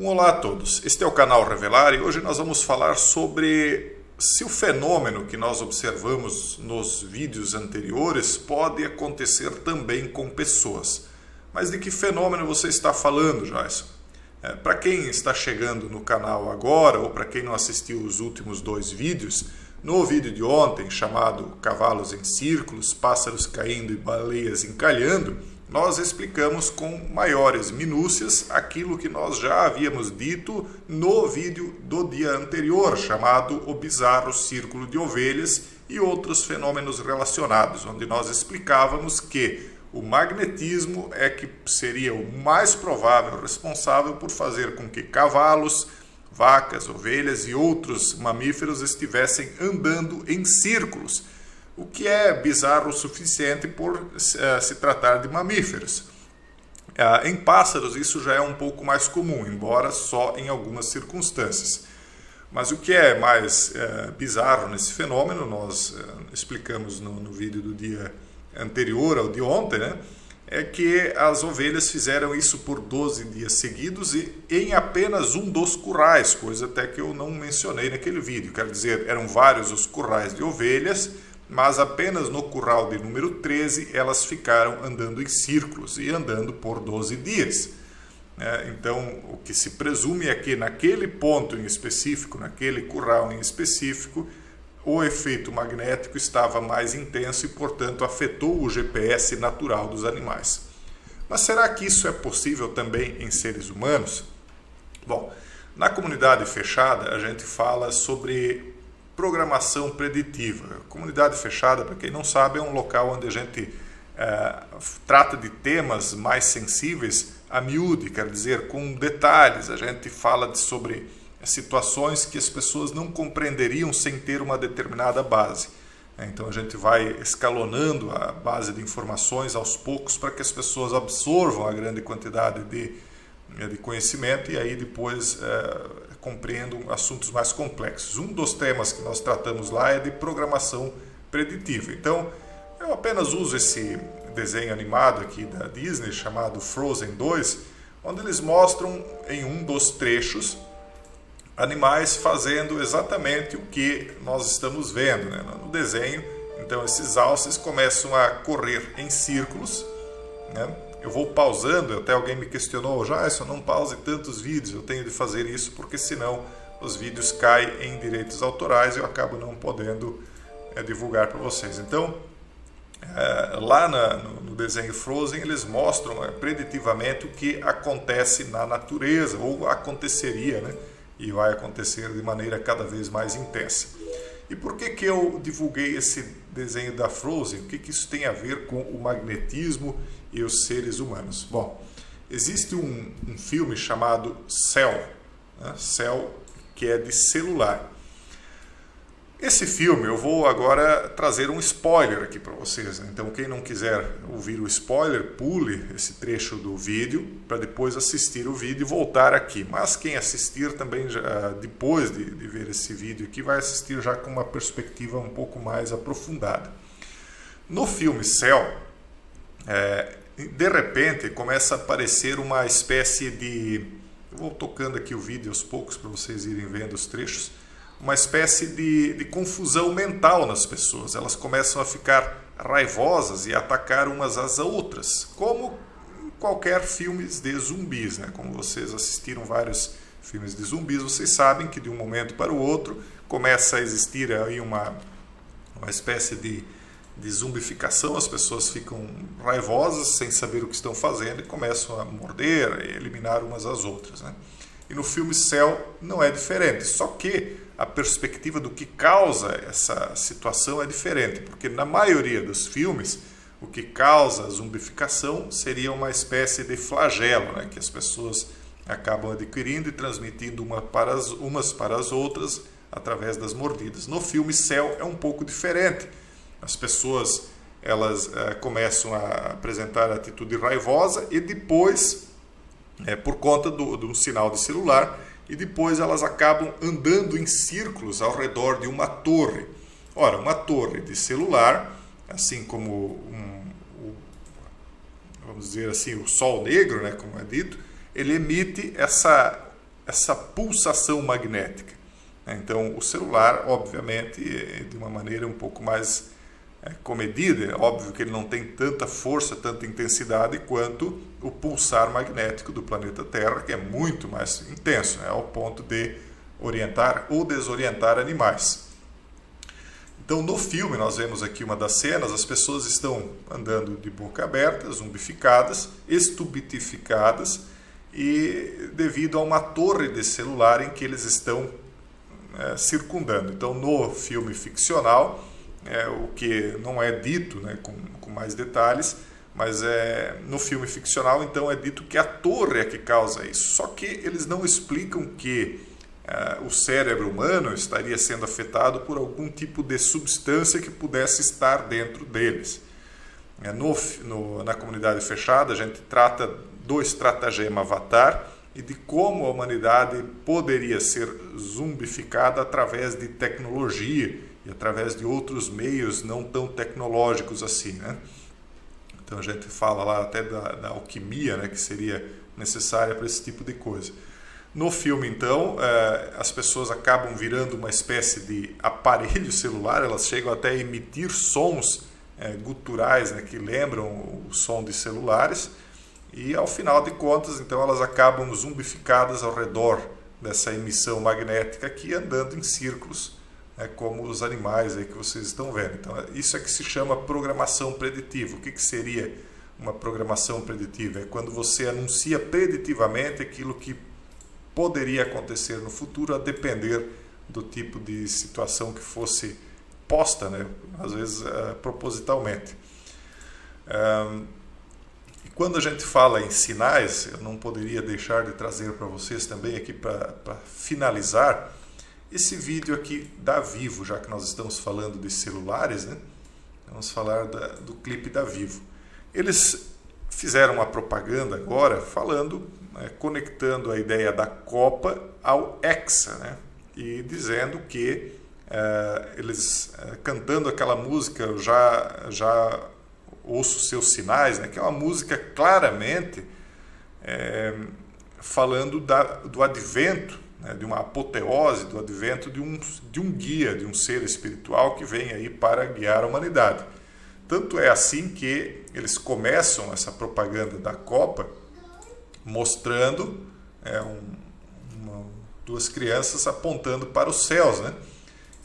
Olá a todos, este é o canal Revelar e hoje nós vamos falar sobre se o fenômeno que nós observamos nos vídeos anteriores pode acontecer também com pessoas. Mas de que fenômeno você está falando, Joyce? Para quem está chegando no canal agora ou para quem não assistiu os últimos dois vídeos, no vídeo de ontem chamado Cavalos em Círculos, Pássaros Caindo e Baleias Encalhando, nós explicamos com maiores minúcias aquilo que nós já havíamos dito no vídeo do dia anterior, chamado O Bizarro Círculo de Ovelhas e outros fenômenos relacionados, onde nós explicávamos que o magnetismo é que seria o mais provável responsável por fazer com que cavalos, vacas, ovelhas e outros mamíferos estivessem andando em círculos, o que é bizarro o suficiente por se tratar de mamíferos. Em pássaros isso já é um pouco mais comum, embora só em algumas circunstâncias. Mas o que é mais bizarro nesse fenômeno, nós explicamos no vídeo do dia anterior ao de ontem, né? É que as ovelhas fizeram isso por 12 dias seguidos e em apenas um dos currais, coisa até que eu não mencionei naquele vídeo. Quer dizer, eram vários os currais de ovelhas, mas apenas no curral de número 13 elas ficaram andando em círculos e andando por 12 dias. Então, o que se presume é que naquele ponto em específico, naquele curral em específico, o efeito magnético estava mais intenso e, portanto, afetou o GPS natural dos animais. Mas será que isso é possível também em seres humanos? Bom, na comunidade fechada a gente fala sobre programação preditiva. A comunidade fechada, para quem não sabe, é um local onde a gente trata de temas mais sensíveis a miúde, quer dizer, com detalhes. A gente fala sobre situações que as pessoas não compreenderiam sem ter uma determinada base. Então a gente vai escalonando a base de informações aos poucos para que as pessoas absorvam a grande quantidade de conhecimento e aí depois compreendam assuntos mais complexos. Um dos temas que nós tratamos lá é de programação preditiva. Então eu apenas uso esse desenho animado aqui da Disney chamado Frozen 2, onde eles mostram em um dos trechos animais fazendo exatamente o que nós estamos vendo, né, no desenho. Então esses alces começam a correr em círculos, né? Eu vou pausando, até alguém me questionou, Jason, não pause tantos vídeos, eu tenho de fazer isso porque senão os vídeos caem em direitos autorais e eu acabo não podendo divulgar para vocês. Então, lá no desenho Frozen, eles mostram preditivamente o que acontece na natureza, ou aconteceria, né? E vai acontecer de maneira cada vez mais intensa. E por que eu divulguei esse desenho da Frozen? O que isso tem a ver com o magnetismo e os seres humanos? Bom, existe um filme chamado Cell, né? Cell, que é de celular. Esse filme, eu vou agora trazer um spoiler aqui para vocês, né? Então quem não quiser ouvir o spoiler, pule esse trecho do vídeo para depois assistir o vídeo e voltar aqui. Mas quem assistir também, depois de ver esse vídeo aqui, vai assistir já com uma perspectiva um pouco mais aprofundada. No filme Cell, de repente começa a aparecer uma espécie de... Eu vou tocando aqui o vídeo aos poucos para vocês irem vendo os trechos. Uma espécie de confusão mental nas pessoas. Elas começam a ficar raivosas e atacar umas às outras, como em qualquer filme de zumbis, né? Como vocês assistiram vários filmes de zumbis, vocês sabem que de um momento para o outro começa a existir aí uma espécie de zumbificação. As pessoas ficam raivosas, sem saber o que estão fazendo e começam a morder e eliminar umas às outras, né? E no filme Cell não é diferente, só que a perspectiva do que causa essa situação é diferente, porque na maioria dos filmes o que causa a zumbificação seria uma espécie de flagelo, né, que as pessoas acabam adquirindo e transmitindo umas para as outras através das mordidas. No filme Cell é um pouco diferente. As pessoas elas começam a apresentar atitude raivosa e depois, por conta de um sinal de celular, e depois elas acabam andando em círculos ao redor de uma torre. Ora, uma torre de celular, assim como vamos dizer assim, o Sol Negro, né, como é dito, ele emite essa pulsação magnética. Então, o celular, obviamente, de uma maneira um pouco mais comedida, é óbvio que ele não tem tanta força, tanta intensidade quanto o pulsar magnético do planeta Terra, que é muito mais intenso, ao ponto de orientar ou desorientar animais. Então, no filme, nós vemos aqui uma das cenas, as pessoas estão andando de boca aberta, zumbificadas, estupitificadas, e devido a uma torre de celular em que eles estão circundando. Então, no filme ficcional, o que não é dito, com mais detalhes, mas no filme ficcional, então, é dito que a torre é que causa isso. Só que eles não explicam que o cérebro humano estaria sendo afetado por algum tipo de substância que pudesse estar dentro deles. Na comunidade fechada, a gente trata do estratagema Avatar e de como a humanidade poderia ser zumbificada através de tecnologia e através de outros meios não tão tecnológicos assim, Então a gente fala lá até da alquimia, que seria necessária para esse tipo de coisa. No filme, então, as pessoas acabam virando uma espécie de aparelho celular, elas chegam até a emitir sons guturais, que lembram o som de celulares, e ao final de contas, então, elas acabam zumbificadas ao redor dessa emissão magnética aqui, andando em círculos, como os animais aí que vocês estão vendo. Então, isso é que se chama programação preditiva. O que seria uma programação preditiva? É quando você anuncia preditivamente aquilo que poderia acontecer no futuro, a depender do tipo de situação que fosse posta, às vezes propositalmente. E quando a gente fala em sinais, eu não poderia deixar de trazer para vocês também aqui para finalizar esse vídeo aqui da Vivo, já que nós estamos falando de celulares, vamos falar do clipe da Vivo. Eles fizeram uma propaganda agora falando, conectando a ideia da Copa ao Hexa, e dizendo que eles cantando aquela música, eu já ouço seus sinais, que é uma música claramente falando do advento, de uma apoteose, do advento de um guia, de um ser espiritual que vem aí para guiar a humanidade. Tanto é assim que eles começam essa propaganda da Copa mostrando duas crianças apontando para os céus,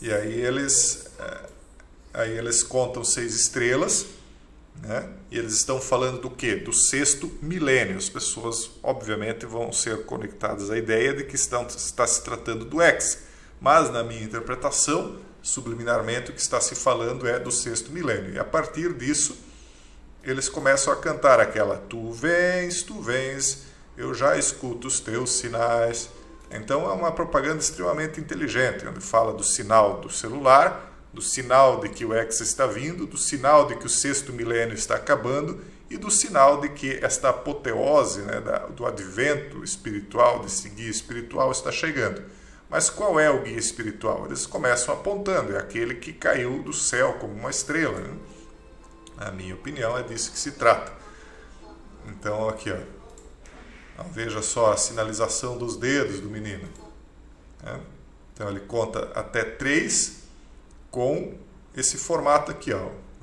E aí eles contam 6 estrelas, E eles estão falando do quê? Do 6º milênio. As pessoas, obviamente, vão ser conectadas à ideia de que está se tratando do Hexa. Mas, na minha interpretação, subliminarmente, o que está se falando é do 6º milênio. E a partir disso, eles começam a cantar aquela tu vens, eu já escuto os teus sinais. Então é uma propaganda extremamente inteligente, onde fala do sinal do celular, do sinal de que o Hexa está vindo, do sinal de que o 6º milênio está acabando e do sinal de que esta apoteose, do advento espiritual, desse guia espiritual está chegando. Mas qual é o guia espiritual? Eles começam apontando, é aquele que caiu do céu como uma estrela. Na minha opinião, é disso que se trata. Então, aqui, veja só a sinalização dos dedos do menino. Então, ele conta até 3 com esse formato aqui.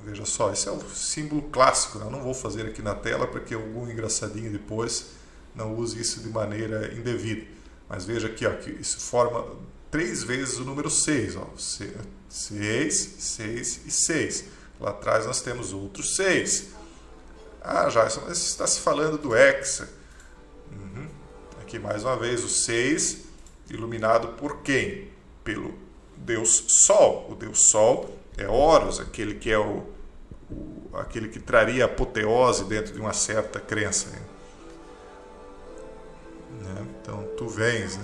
Veja só, esse é o símbolo clássico. Eu não vou fazer aqui na tela, porque algum engraçadinho depois não use isso de maneira indevida. Mas veja aqui, que isso forma 3 vezes o número 6. 6, 6 e 6. Lá atrás nós temos outros 6. Já está se falando do Hexa. Aqui mais uma vez o 6, iluminado por quem? Pelo Deus Sol. O Deus Sol é Horus, aquele que é aquele que traria apoteose dentro de uma certa crença. Então, tu vens.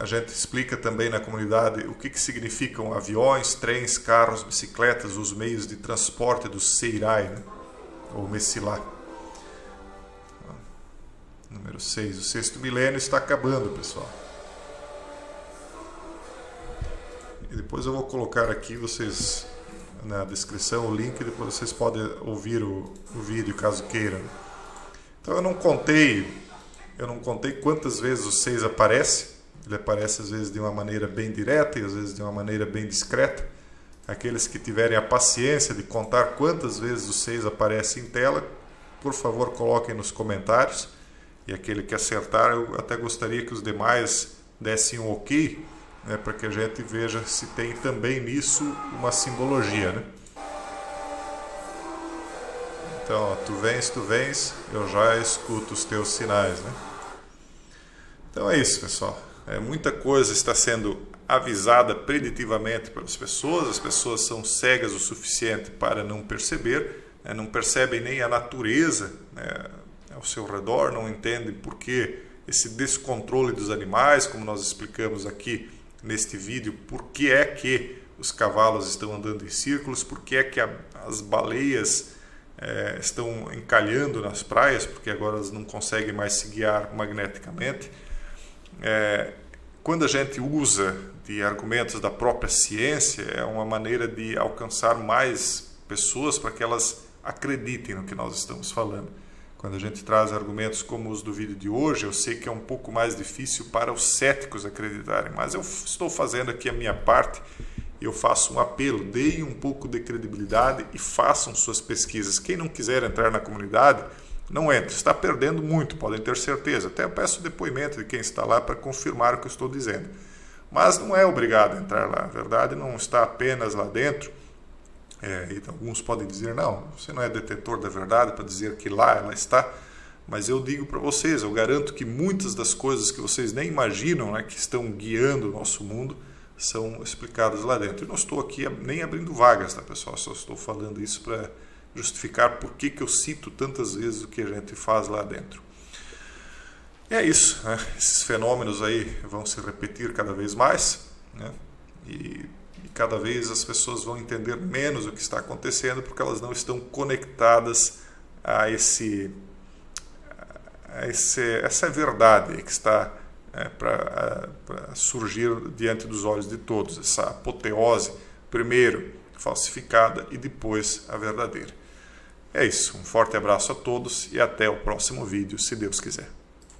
A gente explica também na comunidade o que significam aviões, trens, carros, bicicletas, os meios de transporte do Seirai, ou Messilá. Número 6. O 6º milênio está acabando, pessoal. E depois eu vou colocar aqui vocês na descrição o link, depois vocês podem ouvir o vídeo caso queiram. Então eu não contei Eu não contei quantas vezes o 6 aparece. Ele aparece às vezes de uma maneira bem direta e às vezes de uma maneira bem discreta. Aqueles que tiverem a paciência de contar quantas vezes o 6 aparece em tela, por favor, coloquem nos comentários. E aquele que acertar, eu até gostaria que os demais dessem um ok, né, para que a gente veja se tem também nisso uma simbologia, né? Então, ó, tu vens, eu já escuto os teus sinais, né? Então é isso, pessoal. Muita coisa está sendo avisada preditivamente pelas pessoas. As pessoas são cegas o suficiente para não perceber, né? Não percebem nem a natureza, né, ao seu redor, não entendem por que esse descontrole dos animais, como nós explicamos aqui neste vídeo, por que é que os cavalos estão andando em círculos, por que é que as baleias estão encalhando nas praias, porque agora elas não conseguem mais se guiar magneticamente. Quando a gente usa de argumentos da própria ciência, é uma maneira de alcançar mais pessoas para que elas acreditem no que nós estamos falando. Quando a gente traz argumentos como os do vídeo de hoje, eu sei que é um pouco mais difícil para os céticos acreditarem, mas eu estou fazendo aqui a minha parte e eu faço um apelo: deem um pouco de credibilidade e façam suas pesquisas. Quem não quiser entrar na comunidade, não entre, está perdendo muito, podem ter certeza. Até eu peço depoimento de quem está lá para confirmar o que eu estou dizendo. Mas não é obrigado a entrar lá, a verdade não está apenas lá dentro. E alguns podem dizer, não, você não é detetor da verdade para dizer que lá ela está. Mas eu digo para vocês, eu garanto que muitas das coisas que vocês nem imaginam, né, que estão guiando o nosso mundo, são explicadas lá dentro. Eu não estou aqui nem abrindo vagas, tá, pessoal? Só estou falando isso para justificar por que eu cito tantas vezes o que a gente faz lá dentro. E é isso, né? Esses fenômenos aí vão se repetir cada vez mais, né? E cada vez as pessoas vão entender menos o que está acontecendo porque elas não estão conectadas a essa verdade que está para surgir diante dos olhos de todos, essa apoteose, primeiro falsificada e depois a verdadeira. É isso, um forte abraço a todos e até o próximo vídeo, se Deus quiser.